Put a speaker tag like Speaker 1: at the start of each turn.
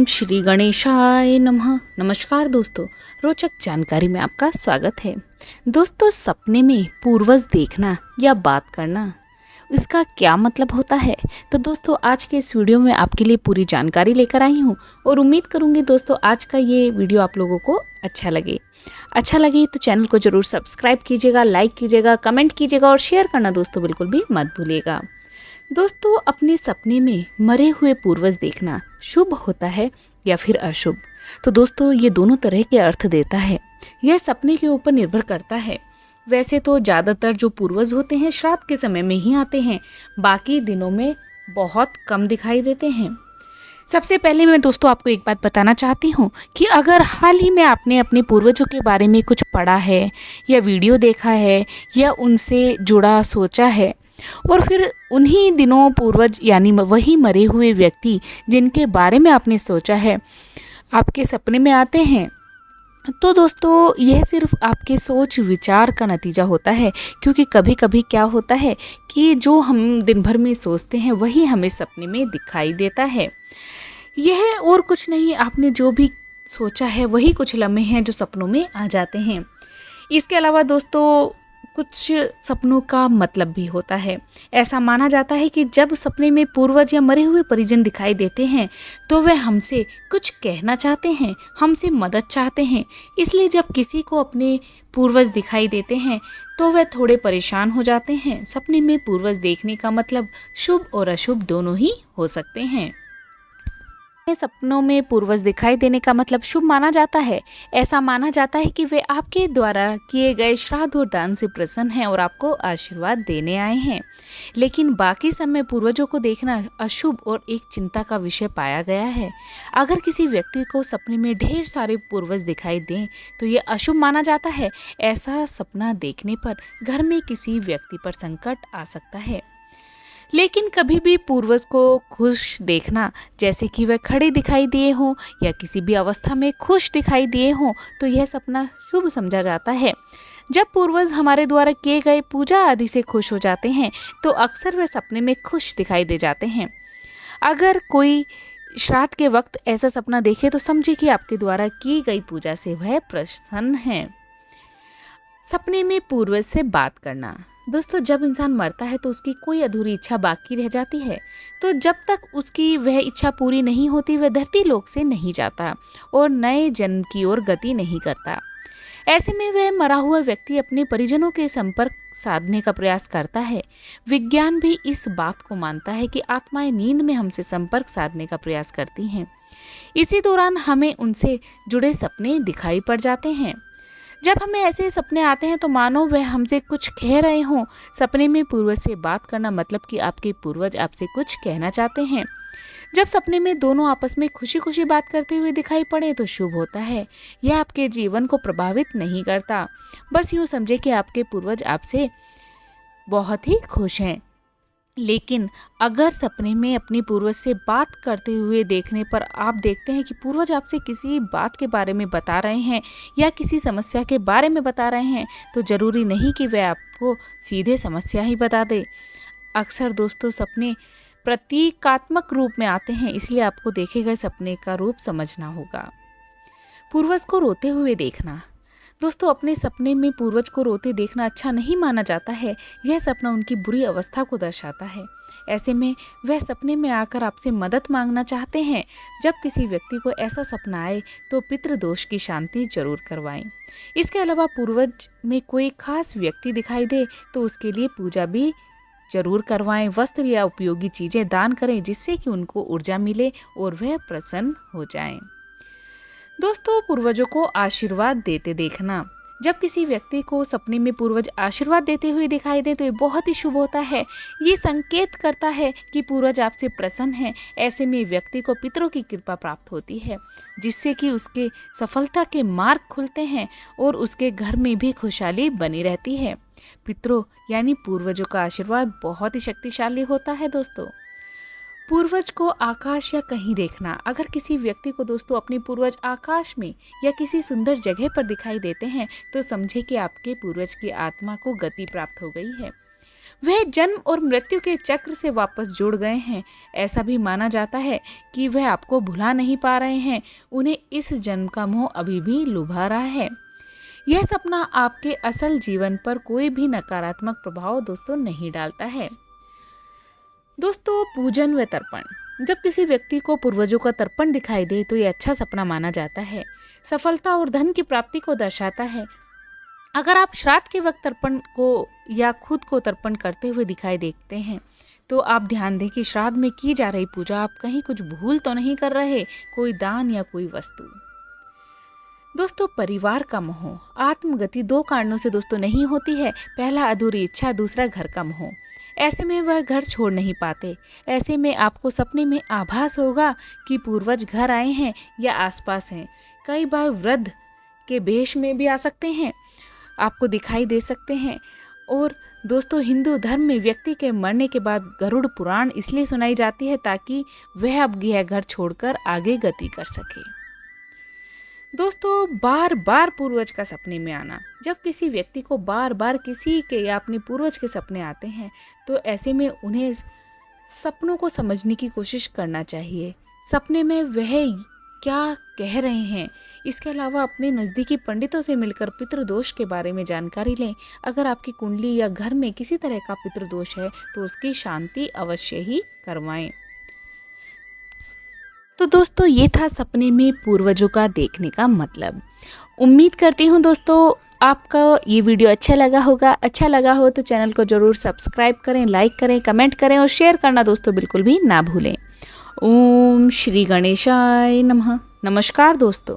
Speaker 1: श्री गणेशाय नमः। नमस्कार दोस्तों, रोचक जानकारी में आपका स्वागत है। दोस्तों, सपने में पूर्वज देखना या बात करना, इसका क्या मतलब होता है? तो दोस्तों, आज के इस वीडियो में आपके लिए पूरी जानकारी लेकर आई हूँ और उम्मीद करूँगी दोस्तों आज का ये वीडियो आप लोगों को अच्छा लगे तो चैनल को ज़रूर सब्सक्राइब कीजिएगा, लाइक कीजिएगा, कमेंट कीजिएगा और शेयर करना दोस्तों बिल्कुल भी मत भूलिएगा। दोस्तों, अपने सपने में मरे हुए पूर्वज देखना शुभ होता है या फिर अशुभ? तो दोस्तों, ये दोनों तरह के अर्थ देता है। यह सपने के ऊपर निर्भर करता है। वैसे तो ज़्यादातर जो पूर्वज होते हैं श्राद्ध के समय में ही आते हैं, बाकी दिनों में बहुत कम दिखाई देते हैं। सबसे पहले मैं दोस्तों आपको एक बात बताना चाहती हूँ कि अगर हाल ही में आपने अपने पूर्वजों के बारे में कुछ पढ़ा है या वीडियो देखा है या उनसे जुड़ा सोचा है और फिर उन्हीं दिनों पूर्वज यानी वही मरे हुए व्यक्ति जिनके बारे में आपने सोचा है आपके सपने में आते हैं, तो दोस्तों यह सिर्फ आपके सोच विचार का नतीजा होता है। क्योंकि कभी कभी क्या होता है कि जो हम दिन भर में सोचते हैं वही हमें सपने में दिखाई देता है। यह और कुछ नहीं, आपने जो भी सोचा है वही कुछ लम्हे हैं जो सपनों में आ जाते हैं। इसके अलावा दोस्तों कुछ सपनों का मतलब भी होता है। ऐसा माना जाता है कि जब सपने में पूर्वज या मरे हुए परिजन दिखाई देते हैं तो वे हमसे कुछ कहना चाहते हैं, हमसे मदद चाहते हैं। इसलिए जब किसी को अपने पूर्वज दिखाई देते हैं तो वे थोड़े परेशान हो जाते हैं। सपने में पूर्वज देखने का मतलब शुभ और अशुभ दोनों ही हो सकते हैं। सपनों में पूर्वज दिखाई देने का मतलब शुभ माना जाता है। ऐसा माना जाता है कि वे आपके द्वारा किए गए श्राद्ध और दान से प्रसन्न हैं और आपको आशीर्वाद देने आए हैं। लेकिन बाकी समय पूर्वजों को देखना अशुभ और एक चिंता का विषय पाया गया है। अगर किसी व्यक्ति को सपने में ढेर सारे पूर्वज दिखाई दें तो ये अशुभ माना जाता है। ऐसा सपना देखने पर घर में किसी व्यक्ति पर संकट आ सकता है। लेकिन कभी भी पूर्वज को खुश देखना, जैसे कि वह खड़े दिखाई दिए हों या किसी भी अवस्था में खुश दिखाई दिए हों, तो यह सपना शुभ समझा जाता है। जब पूर्वज हमारे द्वारा किए गए पूजा आदि से खुश हो जाते हैं तो अक्सर वे सपने में खुश दिखाई दे जाते हैं। अगर कोई श्राद्ध के वक्त ऐसा सपना देखे तो समझे कि आपके द्वारा की गई पूजा से वह प्रसन्न है। सपने में पूर्वज से बात करना। दोस्तों, जब इंसान मरता है तो उसकी कोई अधूरी इच्छा बाकी रह जाती है। तो जब तक उसकी वह इच्छा पूरी नहीं होती वह धरती लोक से नहीं जाता और नए जन्म की ओर गति नहीं करता। ऐसे में वह मरा हुआ व्यक्ति अपने परिजनों के संपर्क साधने का प्रयास करता है। विज्ञान भी इस बात को मानता है कि आत्माएं नींद में हमसे संपर्क साधने का प्रयास करती हैं। इसी दौरान हमें उनसे जुड़े सपने दिखाई पड़ जाते हैं। जब हमें ऐसे सपने आते हैं तो मानो वह हमसे कुछ कह रहे हों। सपने में पूर्वज से बात करना मतलब कि आपके पूर्वज आपसे कुछ कहना चाहते हैं। जब सपने में दोनों आपस में खुशी खुशी बात करते हुए दिखाई पड़े तो शुभ होता है। यह आपके जीवन को प्रभावित नहीं करता। बस यूँ समझे कि आपके पूर्वज आपसे बहुत ही खुश हैं। लेकिन अगर सपने में अपनी पूर्वज से बात करते हुए देखने पर आप देखते हैं कि पूर्वज आपसे किसी बात के बारे में बता रहे हैं या किसी समस्या के बारे में बता रहे हैं, तो ज़रूरी नहीं कि वे आपको सीधे समस्या ही बता दे। अक्सर दोस्तों सपने प्रतीकात्मक रूप में आते हैं, इसलिए आपको देखे गए सपने का रूप समझना होगा। पूर्वज को रोते हुए देखना। दोस्तों, अपने सपने में पूर्वज को रोते देखना अच्छा नहीं माना जाता है। यह सपना उनकी बुरी अवस्था को दर्शाता है। ऐसे में वह सपने में आकर आपसे मदद मांगना चाहते हैं। जब किसी व्यक्ति को ऐसा सपना आए तो पितृदोष की शांति जरूर करवाएं। इसके अलावा पूर्वज में कोई खास व्यक्ति दिखाई दे तो उसके लिए पूजा भी जरूर करवाएं। वस्त्र या उपयोगी चीज़ें दान करें जिससे कि उनको ऊर्जा मिले और वह प्रसन्न हो जाएं। दोस्तों, पूर्वजों को आशीर्वाद देते देखना। जब किसी व्यक्ति को सपने में पूर्वज आशीर्वाद देते हुए दिखाई दे तो ये बहुत ही शुभ होता है। ये संकेत करता है कि पूर्वज आपसे प्रसन्न हैं। ऐसे में व्यक्ति को पितरों की कृपा प्राप्त होती है जिससे कि उसके सफलता के मार्ग खुलते हैं और उसके घर में भी खुशहाली बनी रहती है। पितरों यानी पूर्वजों का आशीर्वाद बहुत ही शक्तिशाली होता है। दोस्तों, पूर्वज को आकाश या कहीं देखना। अगर किसी व्यक्ति को दोस्तों अपने पूर्वज आकाश में या किसी सुंदर जगह पर दिखाई देते हैं तो समझे कि आपके पूर्वज की आत्मा को गति प्राप्त हो गई है। वह जन्म और मृत्यु के चक्र से वापस जुड़ गए हैं। ऐसा भी माना जाता है कि वह आपको भुला नहीं पा रहे हैं, उन्हें इस जन्म का मोह अभी भी लुभा रहा है। यह सपना आपके असल जीवन पर कोई भी नकारात्मक प्रभाव दोस्तों नहीं डालता है। दोस्तों, पूजन व तर्पण। जब किसी व्यक्ति को पूर्वजों का तर्पण दिखाई दे तो यह अच्छा सपना माना जाता है, सफलता और धन की प्राप्ति को दर्शाता है। अगर आप श्राद्ध के वक्त तर्पण को या खुद को तर्पण करते हुए दिखाई देते हैं तो आप ध्यान दें कि श्राद्ध में की जा रही पूजा आप कहीं कुछ भूल तो नहीं कर रहे, कोई दान या कोई वस्तु। दोस्तों, परिवार का मोह। आत्मगति दो कारणों से दोस्तों नहीं होती है। पहला अधूरी इच्छा, दूसरा घर का मोह। ऐसे में वह घर छोड़ नहीं पाते। ऐसे में आपको सपने में आभास होगा कि पूर्वज घर आए हैं या आसपास हैं। कई बार वृद्ध के वेश में भी आ सकते हैं, आपको दिखाई दे सकते हैं। और दोस्तों, हिंदू धर्म में व्यक्ति के मरने के बाद गरुड़ पुराण इसलिए सुनाई जाती है ताकि वह अब यह घर छोड़कर आगे गति कर सके। दोस्तों, बार बार पूर्वज का सपने में आना। जब किसी व्यक्ति को बार बार किसी के या अपने पूर्वज के सपने आते हैं तो ऐसे में उन्हें सपनों को समझने की कोशिश करना चाहिए। सपने में वह क्या कह रहे हैं। इसके अलावा अपने नज़दीकी पंडितों से मिलकर पितृदोष के बारे में जानकारी लें। अगर आपकी कुंडली या घर में किसी तरह का पितृदोष है तो उसकी शांति अवश्य ही करवाएं। तो दोस्तों, ये था सपने में पूर्वजों का देखने का मतलब। उम्मीद करती हूँ दोस्तों आपका ये वीडियो अच्छा लगा होगा। अच्छा लगा हो तो चैनल को ज़रूर सब्सक्राइब करें, लाइक करें, कमेंट करें और शेयर करना दोस्तों बिल्कुल भी ना भूलें। ओम श्री गणेशाय नमः। नमस्कार दोस्तों।